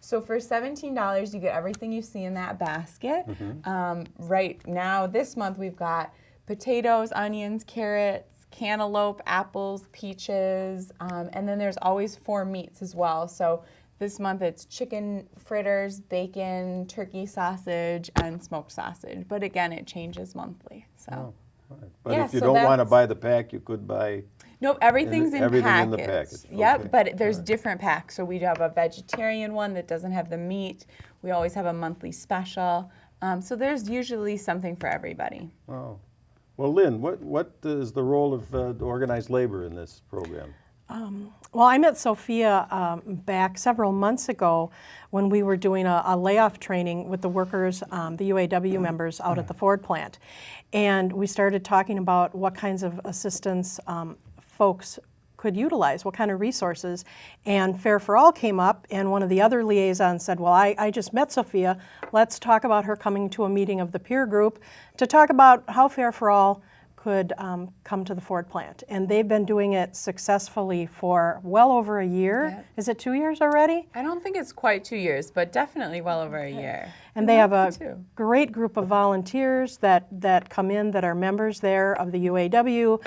So for $17, you get everything you see in that basket. Right now, this month, we've got potatoes, onions, carrots, cantaloupe, apples, peaches, and then there's always 4 meats as well. So this month it's chicken fritters, bacon, turkey sausage, and smoked sausage. But again, it changes monthly. So. Oh, all right. But Yeah, if you so don't want to that's- buy the pack, you could buy. Nope, everything's in everything in the packets. package, Yep, okay. but there's different packs. So we have a vegetarian one that doesn't have the meat. We always have a monthly special. So there's usually something for everybody. Oh. Well, Lynn, what is the role of organized labor in this program? Well, I met Sophia back several months ago when we were doing a layoff training with the workers, the UAW members out at the Ford plant. And we started talking about what kinds of assistance folks could utilize, what kind of resources. And Fair for All came up, and one of the other liaisons said, well, I just met Sophia. Let's talk about her coming to a meeting of the peer group to talk about how Fair for All could come to the Ford plant. And they've been doing it successfully for well over a year. Yep. Is it 2 years already? I don't think it's quite 2 years, but definitely well over a year. And they have a too. great group of volunteers that come in that are members there of the UAW,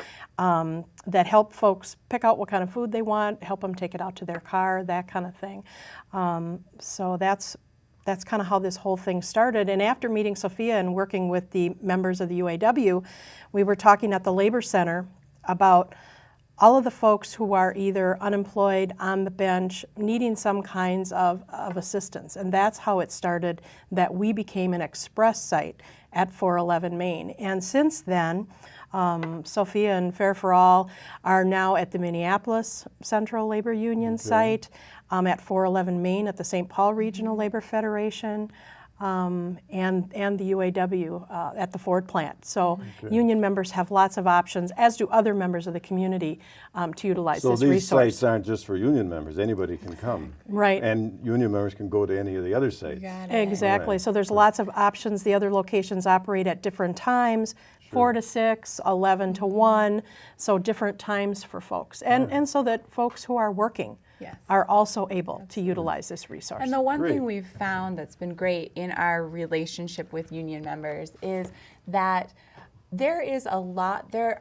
that help folks pick out what kind of food they want, help them take it out to their car, that kind of thing. So that's kind of how this whole thing started. And after meeting Sophia and working with the members of the UAW, we were talking at the Labor Center about all of the folks who are either unemployed, on the bench, needing some kinds of assistance. And that's how it started, that we became an express site at 411 Main. And since then, Sophia and Fair for All are now at the Minneapolis Central Labor Union site, at 411 Main at the St. Paul Regional Labor Federation, and the UAW at the Ford plant. So union members have lots of options, as do other members of the community, to utilize So this these resource. sites aren't just for union members. Anybody can come. Right. And union members can go to any of the other sites. Got it. Exactly. Right. So there's lots of options. The other locations operate at different times, 4 to 6, 11 to 1, so different times for folks. And so that folks who are working Yes. are also able to utilize this resource. And the one Great. thing we've found that's been great in our relationship with union members is that there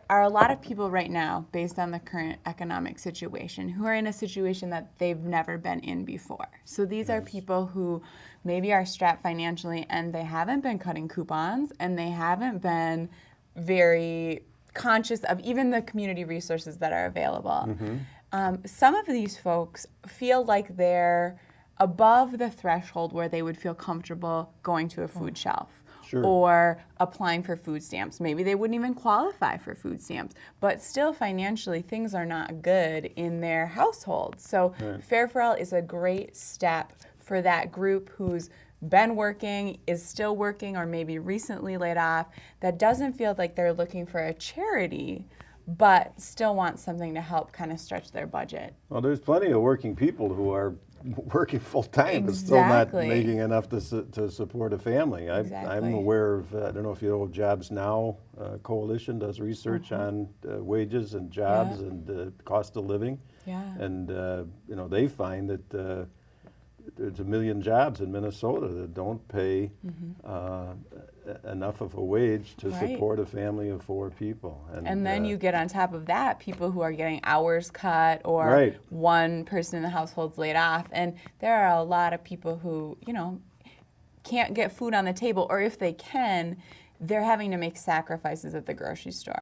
are a lot of people right now, based on the current economic situation, who are in a situation that they've never been in before. So these are people who maybe are strapped financially and they haven't been cutting coupons and they haven't been very conscious of even the community resources that are available. Some of these folks feel like they're above the threshold where they would feel comfortable going to a food shelf. Sure. Or applying for food stamps. Maybe they wouldn't even qualify for food stamps, but still financially things are not good in their household. So Fair for All is a great step for that group who's been working, is still working, or maybe recently laid off, that doesn't feel like they're looking for a charity, but still want something to help kind of stretch their budget. Well, there's plenty of working people who are working full time but still not Exactly. making enough to support a family. I'm Exactly. aware of, I don't know if you know, Jobs Now Coalition does research on wages and jobs and cost of living. Yeah. And, they find that there's 1 million jobs in Minnesota that don't pay enough of a wage to Right. support a family of 4 people. And then you get on top of that people who are getting hours cut or Right. one person in the household's laid off. And there are a lot of people who, can't get food on the table, or if they can, they're having to make sacrifices at the grocery store.